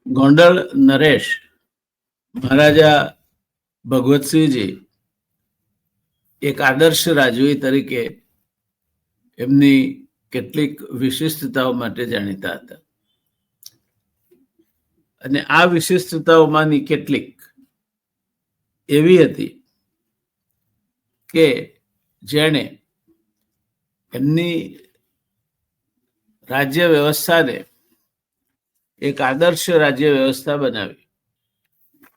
ગોંડલ નરેશ મહારાજા ભગવતસિંહજી એક આદર્શ રાજવી તરીકે એમની કેટલીક વિશિષ્ટતાઓ માટે જાણીતા હતા અને આ વિશિષ્ટતાઓમાંની કેટલીક એવી હતી કે જેણે એમની રાજ્ય વ્યવસ્થાને એક આદર્શ રાજ્ય વ્યવસ્થા બનાવી.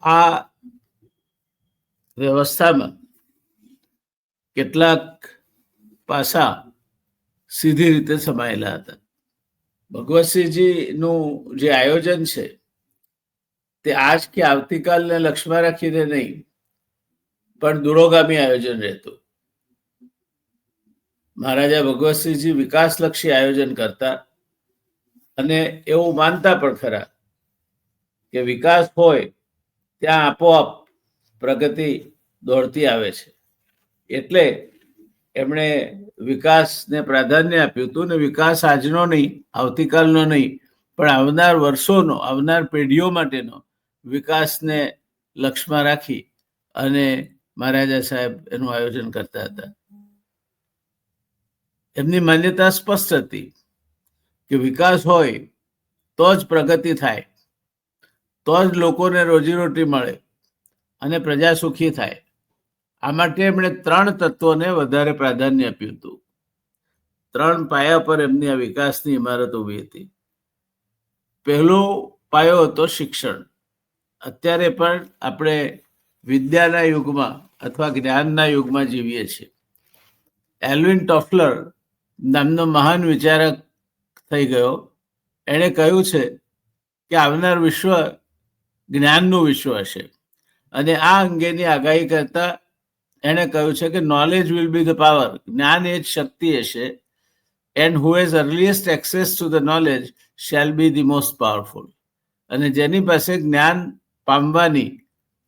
આ વ્યવસ્થામાં કેટલાક પાસા સીધી રીતે સમાયેલા હતા. ભગવતસિંહજીનું જે આયોજન છે તે આજ કે આવતીકાલને લક્ષ્યમાં રાખીને નહીં, પણ દૂરોગામી આયોજન રહેતું. મહારાજા ભગવતસિંહજી વિકાસલક્ષી આયોજન કરતા અને એવું માનતા પણ ખરા કે વિકાસ હોય ત્યાં આપોઆપ પ્રગતિ દોડતી આવે છે. એટલે એમણે વિકાસને પ્રાધાન્ય આપ્યું હતું ને વિકાસ આજનો નહીં, આવતીકાલનો નહીં, પણ આવનાર વર્ષોનો, આવનાર પેઢીઓ માટેનો વિકાસને લક્ષ્યમાં રાખી અને મહારાજા સાહેબ એનું આયોજન કરતા હતા. એમની માન્યતા સ્પષ્ટ હતી કે વિકાસ હોય તો જ પ્રગતિ થાય, તો જ લોકોને રોજીરોટી મળે અને પ્રજા સુખી થાય. આ માટે એમણે 3 તત્વોને વધારે પ્રાધાન્ય આપ્યું હતું. 3 પાયા પર એમની આ વિકાસની ઇમારત ઊભી હતી. પહેલો પાયો હતો શિક્ષણ. અત્યારે પણ આપણે વિદ્યાના યુગમાં અથવા જ્ઞાનના યુગમાં જીવીએ છીએ. એલ્વિન ટોફલર નામનો મહાન વિચારક થઈ ગયો. એણે કહ્યું છે કે આવનાર વિશ્વ જ્ઞાનનું વિશ્વ હશે અને આ અંગેની આગાહી કરતા એણે કહ્યું છે કે knowledge will be the power. જ્ઞાન એ જ શક્તિ હશે. And who has earliest access to the knowledge shall be the most powerful. અને જેની પાસે જ્ઞાન પામવાની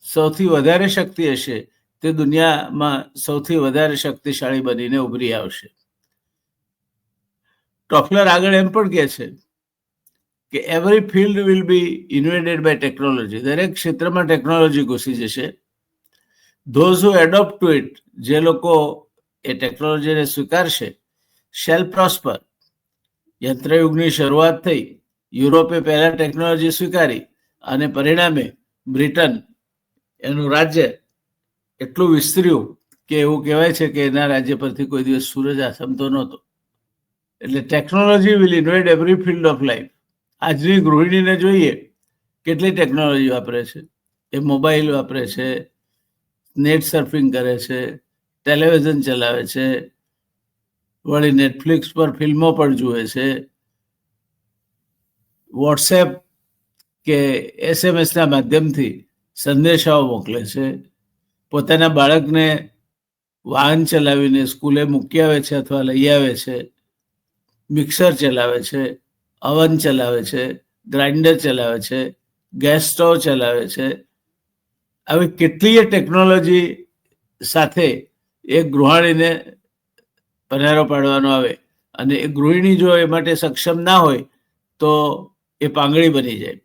સૌથી વધારે શક્તિ હશે તે દુનિયામાં સૌથી વધારે શક્તિશાળી બનીને ઉભરી આવશે. ટોફલર આગળ એમ પણ કહે છે કે every field will be invaded by technology. દરેક ક્ષેત્રમાં ટેકનોલોજી ઘૂસી જશે. Those who adopt to it, જે લોકો એ ટેકનોલોજીને સ્વીકારશે, શેલ પ્રોસ્પર. યંત્રયુગની શરૂઆત થઈ. યુરોપે પહેલા ટેકનોલોજી સ્વીકારી અને પરિણામે બ્રિટન એનું રાજ્ય એટલું વિસ્તર્યું કે એવું કહેવાય છે કે એના રાજ્ય પરથી કોઈ દિવસ સૂરજ આથમતો નહોતો. એટલે technology will invade every field of life. આજની ગૃહિણીને જોઈએ કેટલી ટેકનોલોજી વાપરે છે. એ મોબાઈલ વાપરે છે, નેટ સર્ફિંગ કરે છે, ટેલિવિઝન ચલાવે છે, વળી નેટફ્લિક્સ પર ફિલ્મો પણ જુએ છે, વોટ્સએપ કે SMS ના માધ્યમથી સંદેશાઓ મોકલે છે, પોતાના બાળકને વાહન ચલાવીને સ્કૂલે મૂકી આવે છે અથવા લઈ આવે છે, મિક્સર ચલાવે છે, અવન ચલાવે છે, ગ્રાઇન્ડર ચલાવે છે, ગેસ સ્ટોવ ચલાવે છે. આવી કેટલીય ટેકનોલોજી સાથે એક ગૃહિણીને પનારો પાડવાનો આવે અને એ ગૃહિણી જો એ માટે સક્ષમ ના હોય તો એ પાંગળી બની જાય.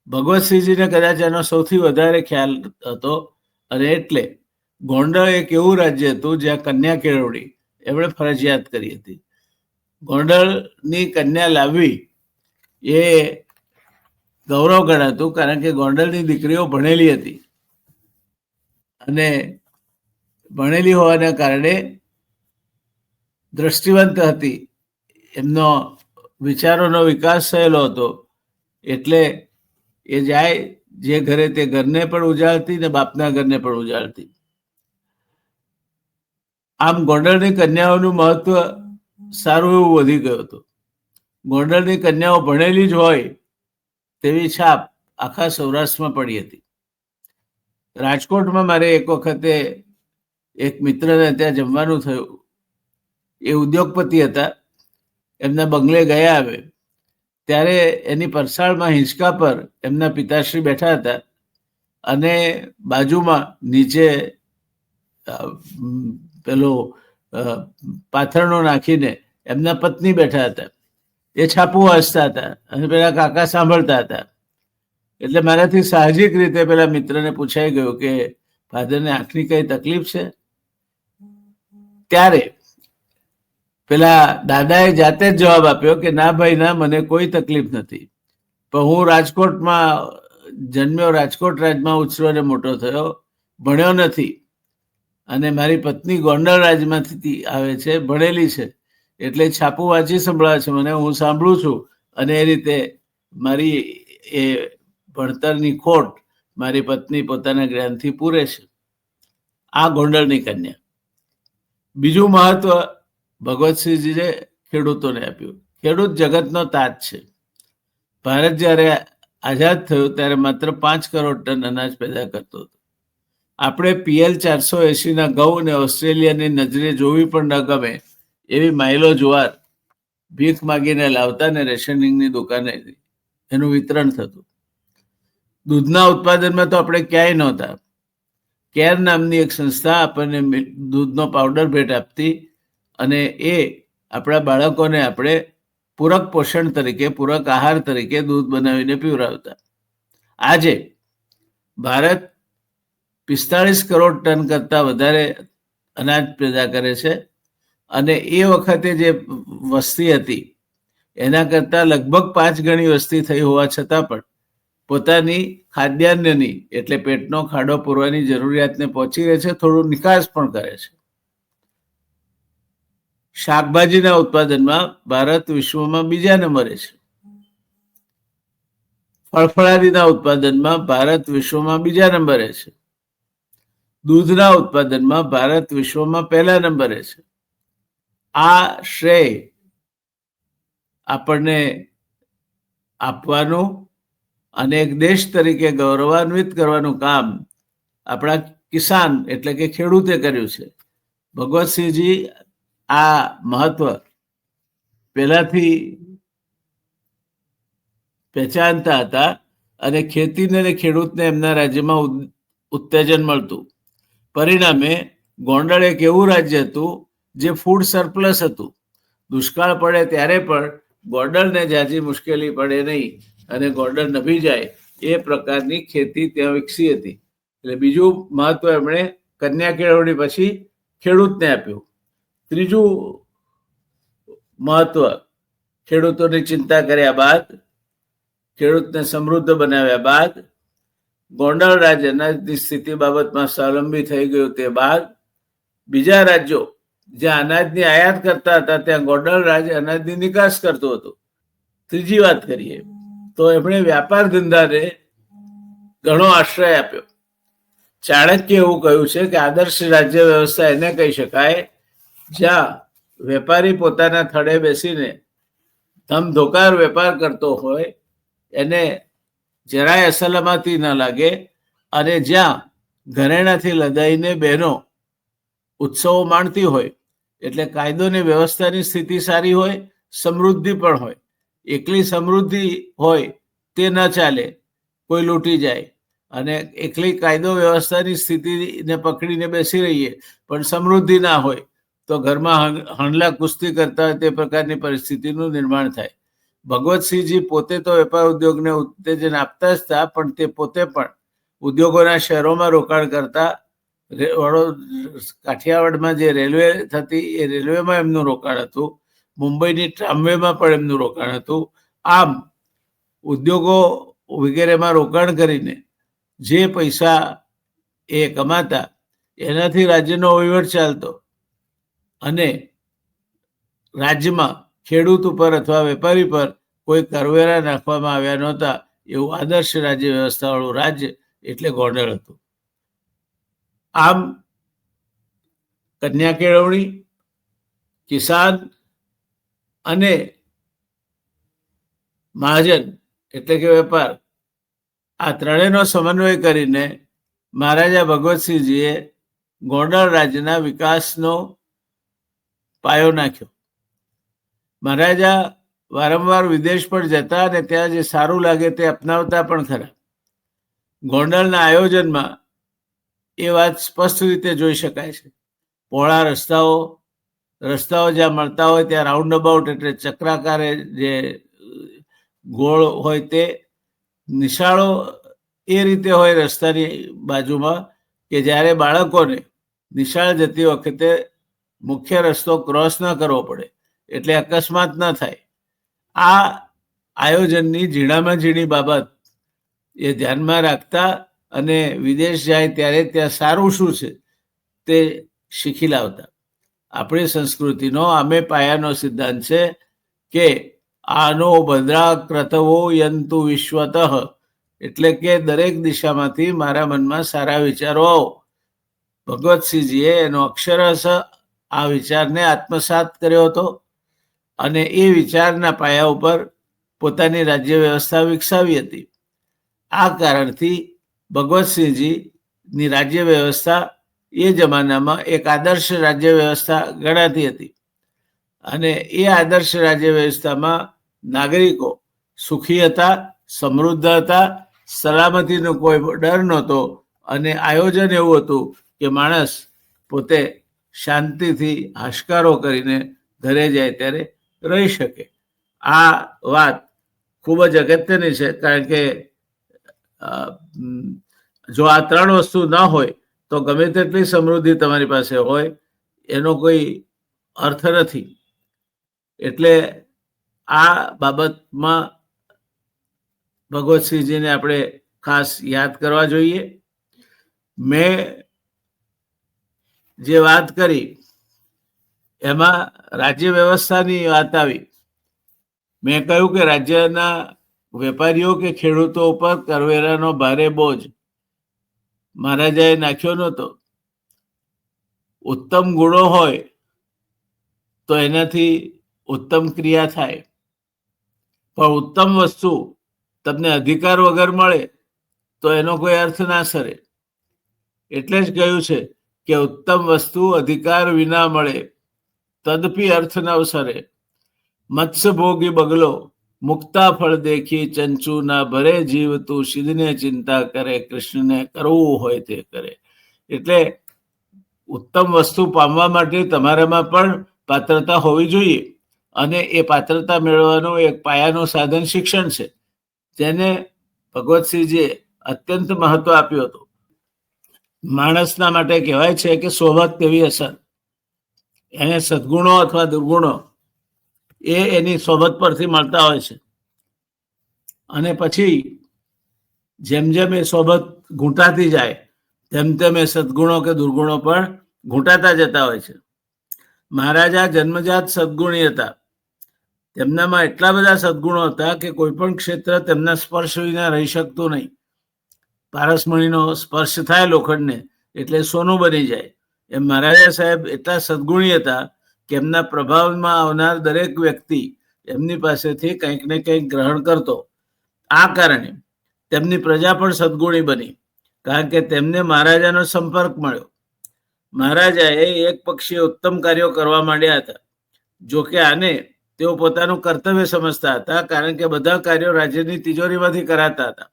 ભગવતસિંહજીને કદાચ એનો સૌથી વધારે ખ્યાલ હતો અને એટલે ગોંડલ એક એવું રાજ્ય હતું જ્યાં કન્યા કેળવણી એમણે ફરજિયાત કરી હતી. ગોંડલની કન્યા લાવવી એ ગૌરવ ગણાતું, કારણ કે ગોંડલની દીકરીઓ ભણેલી હતી અને ભણેલી હોવાના કારણે દ્રષ્ટિવંત હતી. એમનો વિચારોનો વિકાસ થયેલો હતો. એટલે એ જાય જે ઘરે તે ઘરને પણ ઉજાળતી ને બાપના ઘરને પણ ઉજાળતી. આમ ગોંડલની કન્યાઓનું મહત્વ સારું એવું વધી ગયું હતું. ગોંડલની કન્યાઓ ભણેલી જ હોય તેવી છાપ આખા સૌરાષ્ટ્રમાં પડી હતી. રાજકોટમાં મારે એક વખતે એક મિત્રને ત્યાં જમવાનું થયું. એ ઉદ્યોગપતિ હતા. એમના બંગલે ગયા આવે ત્યારે એની પરસાળમાં હિંચકા પર એમના પિતાશ્રી બેઠા હતા અને બાજુમાં નીચે પેલો પાથરણો નાખીને એમના પત્ની બેઠા હતા. એ છાપું વાંચતા હતા અને પેલા કાકા સાંભળતા હતા. એટલે મારાથી સાહજિક રીતે પેલા મિત્રને પૂછાઈ ગયું કે ફાધરને આંખની કઈ તકલીફ છે. ત્યારે પેલા દાદાએ જાતે જ જવાબ આપ્યો કે ના ભાઈ ના, મને કોઈ તકલીફ નથી, પણ હું રાજકોટમાં જન્મ્યો, રાજકોટ રાજમાં ઉછર્યો અને મોટો થયો, ભણ્યો નથી, અને મારી પત્ની ગોંડલ રાજમાંથી આવે છે, ભણેલી છે, એટલે છાપું વાંચી સંભળાવે છે મને, હું સાંભળું છું, અને એ રીતે મારી એ ભણતરની ખોટ મારી પત્ની પોતાના જ્ઞાનથી પૂરે છે. આ ગોંડલની કન્યા. બીજું મહત્વ ભગવતસિંહજીએ ખેડૂતોને આપ્યું. ખેડૂત જગતનો તાજ છે. ભારત જ્યારે આઝાદ થયું ત્યારે માત્ર 5 કરોડ ટન અનાજ પેદા કરતો હતો. આપણે PL 480ના ઘઉં ને ઓસ્ટ્રેલિયાની નજરે જોવી પણ ન ગમે એવી માઇલો જુવાર ભીખ માગીને લાવતા ને રેશનિંગની દુકાને એનું વિતરણ થતું. દૂધના ઉત્પાદનમાં તો આપણે ક્યાંય નહોતા. કેર નામની એક સંસ્થા આપણને દૂધનો પાવડર ભેટ આપતી, અને એ આપણા બાળકોને આપણે પૂરક પોષણ તરીકે, પૂરક આહાર તરીકે દૂધ બનાવીને પીવડાવતા. આજે ભારત 45 કરોડ ટન કરતાં વધારે અનાજ પેદા કરે છે, અને એ વખતે જે વસ્તી હતી એના કરતાં લગભગ 5 ગણી વસ્તી થઈ હોવા છતાં પણ પોતાની ખાદ્યાન્નની એટલે પેટનો ખાડો પૂરવાની જરૂરિયાતને પહોંચી રહે છે, થોડું નિકાસ પણ કરે છે. શાકભાજીના ઉત્પાદનમાં ભારત વિશ્વમાં બીજા નંબરે છે. ફળફળાદીના ઉત્પાદનમાં ભારત વિશ્વમાં બીજા નંબરે છે. દૂધના ઉત્પાદનમાં ભારત વિશ્વમાં પહેલા નંબરે છે. આ શ્રેય આપણને આપવાનું અને એક દેશ તરીકે ગૌરવાન્વિત કરવાનું કામ આપણા કિસાન એટલે કે ખેડૂતે કર્યું છે. ભગવતસિંહજી આ મહત્વ પહેલાથી પહેચાનતા હતા, અને ખેતીને અને ખેડૂતને એમના રાજ્યમાં ઉત્તેજન મળતું. પરિણામે ગોંડલ એક એવું રાજ્ય હતું જે ફૂડ સરપ્લસ હતું. દુષ્કાળ પડે ત્યારે પણ ગોંડલને જાજી મુશ્કેલી પડે નહીં અને ગોંડલ નભી જાય એ પ્રકારની ખેતી ત્યાં વિકસી હતી. એટલે બીજું મહત્વ એમણે કન્યા કેળવણી પછી ખેડૂતને આપ્યું. ત્રીજું મહત્વ, ખેડૂતોની ચિંતા કર્યા બાદ, ખેડૂતને સમૃદ્ધ બનાવ્યા બાદ, ગોંડલ રાજ્ય અનાજની સ્થિતિ બાબતમાં સ્વાવલંબી થઈ ગયું તે બાદ, બીજા રાજ્યો જ્યાં અનાજની આયાત કરતા હતા ત્યાં ગોંડલ રાજ્ય અનાજની નિકાસ કરતું હતું. ત્રીજી વાત કરીએ તો એમણે વ્યાપાર ધંધાને ઘણો આશ્રય આપ્યો. ચાણક્ય એવું કહ્યું છે કે આદર્શ રાજ્ય વ્યવસ્થા એને કહી શકાય જ્યાં વેપારી પોતાના થડે બેસીને ધમધોકાર વેપાર કરતો હોય, એને જરાય અસલામતી ન લાગે, અને જ્યાં ઘરેણાથી લદાઈને બહેનો ઉત્સવો માણતી હોય, એટલે કાયદોની વ્યવસ્થાની સ્થિતિ સારી હોય, સમૃદ્ધિ પણ હોય. એકલી સમૃદ્ધિ હોય તે ન ચાલે, કોઈ લૂંટી જાય, અને એકલી કાયદો વ્યવસ્થાની સ્થિતિને પકડીને બેસી રહીએ પણ સમૃદ્ધિ ના હોય તો ઘરમાં હણલા કુસ્તી કરતા હોય તે પ્રકારની પરિસ્થિતિનું નિર્માણ થાય. ભગવતસિંહજી પોતે તો વેપાર ઉદ્યોગને ઉત્તેજન આપતા જ હતા, પણ તે પોતે પણ ઉદ્યોગોના શહેરોમાં રોકાણ કરતા. કાઠિયાવાડમાં જે રેલવે થતી એ રેલવેમાં એમનું રોકાણ હતું, મુંબઈની ટ્રામવેમાં પણ એમનું રોકાણ હતું. આમ ઉદ્યોગો વગેરેમાં રોકાણ કરીને જે પૈસા એ કમાતા એનાથી રાજ્યનો વહીવટ ચાલતો, અને રાજ્યમાં ખેડૂત ઉપર અથવા વેપારી પર કોઈ કરવેરા નાખવામાં આવ્યા નહોતા. એવું આદર્શ રાજ્ય વ્યવસ્થાવાળું રાજ્ય એટલે ગોંડલ હતું. આમ કન્યા કેળવણી, કિસાન અને મહાજન એટલે કે વેપાર, આ ત્રણેયનો સમન્વય કરીને મહારાજા ભગવતસિંહજીએ ગોંડલ રાજ્યના વિકાસનો પાયો નાખ્યો. મહારાજા વારંવાર વિદેશ પર જતા અને ત્યાં જે સારું લાગે તે અપનાવતા પણ ખરા. ગોંડલના આયોજનમાં એ વાત સ્પષ્ટ રીતે જોઈ શકાય છે. પહોળા રસ્તાઓ જ્યાં મળતા હોય ત્યાં રાઉન્ડ અબાઉટ એટલે ચક્રાકારે જે ગોળ હોય તે, નિશાળો એ રીતે હોય રસ્તાની બાજુમાં કે જ્યારે બાળકોને નિશાળ જતી વખતે મુખ્ય રસ્તો ક્રોસ ન કરવો પડે, એટલે અકસ્માત ન થાય. આ આયોજનની ઝીણામાં ઝીણી બાબત એ ધ્યાનમાં રાખતા અને વિદેશ જાય ત્યારે ત્યાં સારું શું છે તે શીખી લાવતા. આપણી સંસ્કૃતિનો આમે પાયાનો સિદ્ધાંત છે કે આનો ભદ્રા ક્રતવો યંતુ વિશ્વતઃ, એટલે કે દરેક દિશામાંથી મારા મનમાં સારા વિચારો આવો. ભગવતસિંહજીએ એનો અક્ષરશ આ વિચારને આત્મસાત કર્યો હતો અને એ વિચારના પાયા ઉપર પોતાની રાજ્ય વ્યવસ્થા વિકસાવી હતી. આ કારણથી ભગવતસિંહજીની રાજ્ય વ્યવસ્થા એ જમાનામાં એક આદર્શ રાજ્ય વ્યવસ્થા ગણાતી હતી અને એ આદર્શ રાજ્ય વ્યવસ્થામાં નાગરિકો સુખી હતા, સમૃદ્ધ હતા, સલામતીનો કોઈ ડર નહોતો અને આયોજન એવું હતું કે માણસ પોતે શાંતિથી હાશકારો કરીને ઘરે જાય ત્યારે રહી શકે. આ વાત ખૂબ જ અગત્યની છે, કારણ કે જો આ ત્રણ વસ્તુ ના હોય તો ગમે તેટલી સમૃદ્ધિ તમારી પાસે હોય એનો કોઈ અર્થ નથી. એટલે આ બાબતમાં ભગવતસિંહજીને આપણે ખાસ યાદ કરવા જોઈએ. મેં જે વાત કરી એમાં રાજ્ય વ્યવસ્થાની વાત આવી. મેં કહ્યું કે રાજ્યના વેપારીઓ કે ખેડૂતો ઉપર કરવેરાનો ભારે બોજ મહારાજાએ નાખ્યો નહોતો. ઉત્તમ ગુણો હોય તો એનાથી ઉત્તમ ક્રિયા થાય, પણ ઉત્તમ વસ્તુ તમને અધિકાર વગર મળે તો એનો કોઈ અર્થ ના સરે. એટલે જ કહ્યું છે કે ઉત્તમ વસ્તુ અધિકાર વિના મળે તદપી અર્થ ન સરે. મત્સ્ય ભોગી બગલો મુક્તા ફળ દેખી ચંચુ ના ભરે જીવ તું સિદ્ધને ચિંતા કરે કૃષ્ણને કરવું હોય તે કરે. એટલે ઉત્તમ વસ્તુ પામવા માટે તમારામાં પણ પાત્રતા હોવી જોઈએ અને એ પાત્રતા મેળવવાનું એક પાયાનું સાધન શિક્ષણ છે, જેને ભગવતસિંહજીએ અત્યંત મહત્વ આપ્યું હતું. માણસના માટે કહેવાય છે કે સોબત તેવી અસર. એને સદગુણો અથવા દુર્ગુણો એ એની સોબત પરથી મળતા હોય છે અને પછી જેમ જેમ એ સોબત ઘૂંટાતી જાય તેમ તેમ એ સદગુણો કે દુર્ગુણો પણ ઘૂંટાતા જતા હોય છે. મહારાજા જન્મજાત સદગુણી હતા. તેમનામાં એટલા બધા સદગુણો હતા કે કોઈ પણ ક્ષેત્ર તેમના સ્પર્શ વિના રહી શકતું નહીં. પારસમણીનો સ્પર્શ થાય લોખંડને એટલે સોનું બની જાય. એમ મહારાજા સાહેબ એટલા સદગુણી હતા કે એમના પ્રભાવમાં આવનાર દરેક વ્યક્તિ એમની પાસેથી કંઈક ને કંઈક ગ્રહણ કરતો. આ કારણે તેમની પ્રજા પણ સદગુણી બની, કારણ કે તેમને મહારાજાનો સંપર્ક મળ્યો. મહારાજાએ એક પક્ષીય ઉત્તમ કાર્યો કરવા માંડ્યા હતા. જોકે આને તેઓ પોતાનું કર્તવ્ય સમજતા હતા, કારણ કે બધા કાર્યો રાજ્યની તિજોરીમાંથી કરાતા હતા.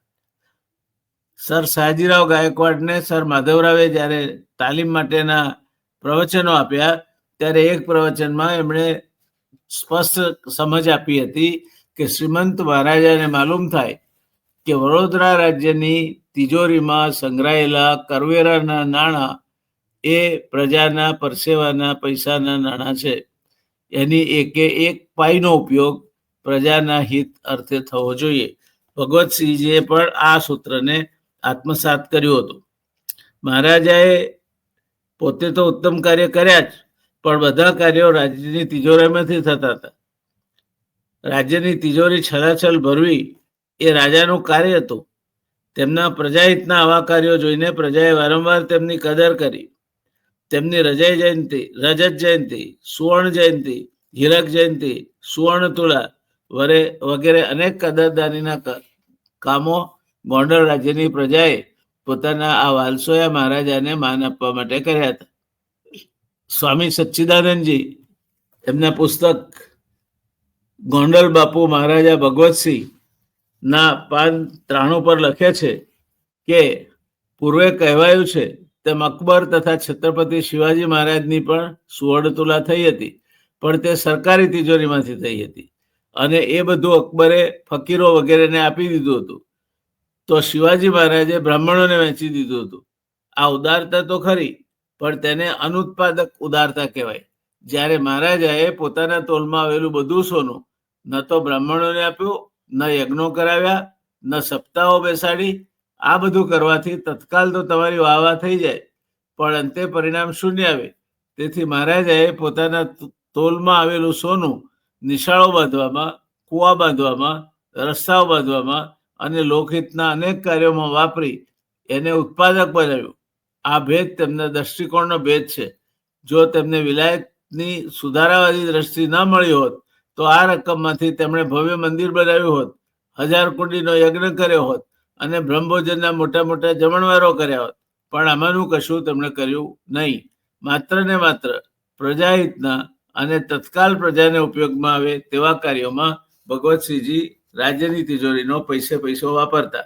સર સયાજીરાવ ગાયકવાડને સર માધવરાવે જ્યારે તાલીમ માટેના પ્રવચનો આપ્યા ત્યારે એક પ્રવચનમાં એમણે સ્પષ્ટ સમજ આપી હતી કે શ્રીમંત મહારાજાને માલુમ થાય કે વડોદરા રાજ્યની તિજોરીમાં સંગ્રહાયેલા કરવેરાના નાણાં એ પ્રજાના પરસેવાના પૈસાના નાણાં છે. એની એકે એક પાઈનો ઉપયોગ પ્રજાના હિત અર્થે થવો જોઈએ. ભગવતસિંહજીએ પણ આ સૂત્રને આત્મસાત કર્યું હતું. મહારાજાએ પોતે તો ઉત્તમ કાર્ય કર્યા જ, પણ બધા કાર્યો રાજ્યની તિજોરીમાંથી થતા હતા. રાજ્યની તિજોરી છલાછલ ભરવી એ રાજાનું કાર્ય હતું. તેમના પ્રજાહિતના આવા કાર્યો જોઈને પ્રજાએ વારંવાર તેમની કદર કરી. તેમની રજત જયંતિ, સુવર્ણ જયંતિ, હીરક જયંતિ, સુવર્ણ તુલા વગેરે અનેક કદરદાનીના કામો ગોંડલ રાજ્યની પ્રજાએ પોતાના આ વાલસોયા મહારાજાને માન આપવા માટે કર્યા હતા. સ્વામી સચ્ચિદાનંદજી એમના પુસ્તક ગોંડલ બાપુ મહારાજા ભગવતસિંહ ના પાન 93 પર લખે છે કે પૂર્વે કહેવાયું છે તેમ અકબર તથા છત્રપતિ શિવાજી મહારાજની પણ સુવર્ણ તુલા થઈ હતી, પણ તે સરકારી તિજોરીમાંથી થઈ હતી અને એ બધું અકબરે ફકીરો વગેરેને આપી દીધું હતું. તો શિવાજી મહારાજે બ્રાહ્મણોને વહેંચી દીધું હતું. આ ઉદારતા તો ખરી, પણ તેને અનુત્પાદક ઉદારતા કહેવાય. જ્યારે મહારાજાએ પોતાના તોલમાં આવેલું બધું સોનું ન તો બ્રાહ્મણોને આપ્યું, ન યજ્ઞો કરાવ્યા, ન સપ્તાહો બેસાડી. આ બધું કરવાથી તત્કાલ તો તમારી વાહ થઈ જાય, પણ અંતે પરિણામ શૂન્ય આવે. તેથી મહારાજાએ પોતાના તોલમાં આવેલું સોનું નિશાળો બાંધવામાં, કૂવા બાંધવામાં, રસ્તાઓ બાંધવામાં અને લોકહિતના અનેક કાર્યોમાં વાપરી એને ઉત્પાદક બનાવ્યું. આ ભેદ તેમના દ્રષ્ટિકોણનો ભેદ છે. જો તેમને વિલાયતની સુધારાવાદી દ્રષ્ટિ ન મળી હોત તો આ રકમમાંથી તેમણે ભવ્ય મંદિર બનાવ્યું હોત, 1000 કુંડીનો યજ્ઞ કર્યો હોત અને બ્રહ્મભોજનના મોટા મોટા જમણવારો કર્યા હોત. પણ આમાંનું કશું તેમણે કર્યું નહીં. માત્ર ને માત્ર પ્રજાહિતના અને તત્કાલ પ્રજાને ઉપયોગમાં આવે તેવા કાર્યોમાં ભગવતસિંહજી રાજ્યની તિજોરીનો પૈસો વાપરતા.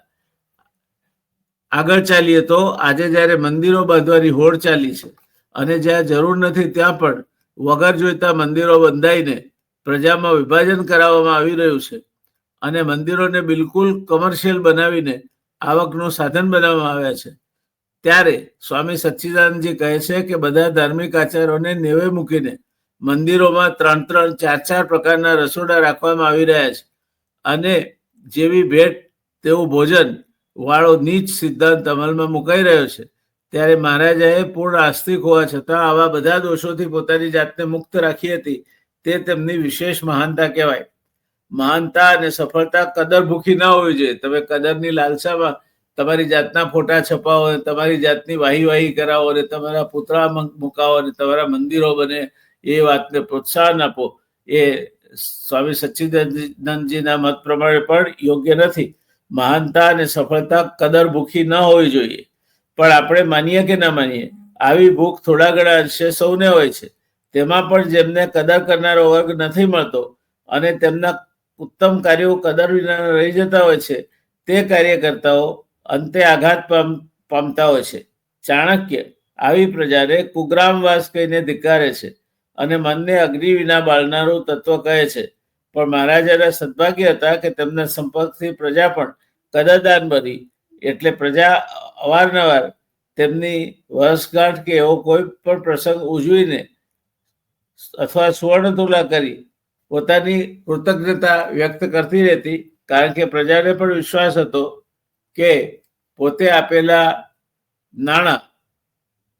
આગળ ચાલીએ તો આજે જ્યારે મંદિરો બાંધવાની હોડ ચાલી છે અને જ્યાં જરૂર નથી ત્યાં પણ વગર જોઈતા મંદિરો બંધાઈને પ્રજામાં વિભાજન કરાવવામાં આવી રહ્યું છે અને મંદિરોને બિલકુલ કમર્શિયલ બનાવીને આવકનું સાધન બનાવવામાં આવ્યા છે, ત્યારે સ્વામી સચ્ચિદાનંદજી કહે છે કે બધા ધાર્મિક આચારોને નેવે મૂકીને મંદિરોમાં 3-3, 4-4 પ્રકારના રસોડા રાખવામાં આવી રહ્યા છે અને જેવી ભેટ તેવું ભોજન વાળો નીચ સિદ્ધાંત અમલમાં મુકાઈ રહ્યો છે. ત્યારે મહારાજાએ પૂર્ણ આસ્તિક હોવા છતાં આવા બધા દોષોથી પોતાની જાતને મુક્ત રાખી હતી. તે તેમની વિશેષ મહાનતા કહેવાય. મહાનતા અને સફળતા કદર ભૂખી ના હોવી જોઈએ. તમે કદરની લાલસામાં તમારી જાતના ફોટા છપાવો અને તમારી જાતની વાહી કરાવો અને તમારા પુતળા મુકાવો અને તમારા મંદિરો બને એ વાતને પ્રોત્સાહન આપો, એ સ્વામી સચ્ચિદાનંદજીના મત પ્રમાણે પણ યોગ્ય નથી. મહાનતા અને સફળતા કદર ભૂખી ન હોવી જોઈએ. પણ આપણે માનીએ કે ના માનીએ, આવી ભૂખ થોડા ઘણા અંશે સૌને હોય છે. તેમાં પણ જેમને કદર કરનારો વર્ગ નથી મળતો અને તેમના ઉત્તમ કાર્યો કદર વિના રહી જતા હોય છે, તે કાર્યકર્તાઓ અંતે આઘાત પામતા હોય છે. ચાણક્ય આવી પ્રજાને કુગ્રામવાસ કહીને ધિક્કારે છે અને મનને અગ્નિ વિના બાળનારું તત્વ કહે છે. પણ મહારાજાના સદભાગ્ય હતા કે તેમના સંપર્કથી પ્રજા પણ કદરદાન બની. એટલે પ્રજા અવારનવાર તેમની વર્ષગાંઠ કે એવો કોઈ પણ પ્રસંગ ઉજવીને અથવા સુવર્ણ તુલા કરી પોતાની કૃતજ્ઞતા વ્યક્ત કરતી રહેતી, કારણ કે પ્રજાને પણ વિશ્વાસ હતો કે પોતે આપેલા નાણાં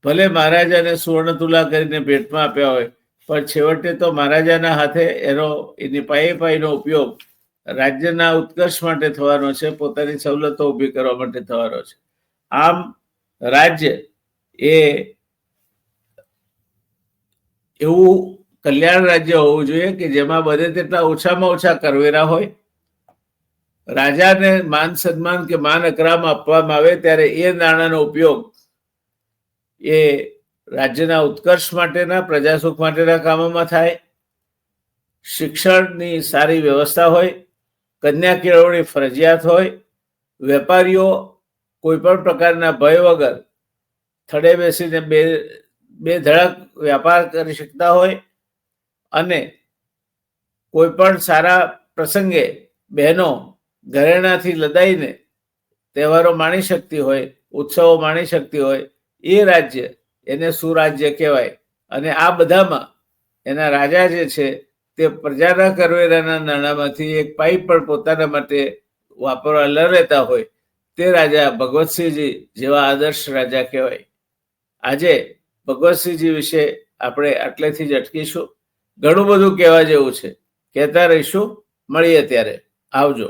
ભલે મહારાજાને સુવર્ણ તુલા કરીને ભેટમાં આપ્યા હોય, પણ છેવટે તો મહારાજાના હાથે એની પાઈનો ઉપયોગ રાજ્યના ઉત્કર્ષ માટે થવાનો છે, પોતાની સવલતો ઊભી કરવા માટે થવાનો છે. આમ રાજ્ય એ એવું કલ્યાણ રાજ્ય હોવું જોઈએ કે જેમાં બને તેટલા ઓછામાં ઓછા કરવેરા હોય. રાજાને માન સન્માન કે માન અકરામ આપવામાં આવે ત્યારે એ નાણાંનો ઉપયોગ એ રાજ્યના ઉત્કર્ષ માટેના, પ્રજાસુખ માટેના કામોમાં થાય. શિક્ષણની સારી વ્યવસ્થા હોય, કન્યા કેળવણી ફરજિયાત હોય, વેપારીઓ કોઈ પણ પ્રકારના ભય વગર થડે બેસીને બે ધડક વ્યાપાર કરી શકતા હોય અને કોઈ પણ સારા પ્રસંગે બહેનો ઘરેણાથી લદાઈને તહેવારો માણી શકતી હોય, ઉત્સવો માણી શકતી હોય, એ રાજ્ય એને સુરાજ્ય કહેવાય. અને આ બધામાં એના રાજા જે છે તે પ્રજાના કરવેરાના નાણાંમાંથી એક પાઇપ પણ પોતાના માટે વાપરવા ન રહેતા હોય, તે રાજા ભગવતસિંહજી જેવા આદર્શ રાજા કહેવાય. આજે ભગવતસિંહજી વિશે આપણે આટલેથી જ અટકીશું. ઘણું બધું કહેવા જેવું છે, કહેતા રહીશું. મળીએ ત્યારે. આવજો.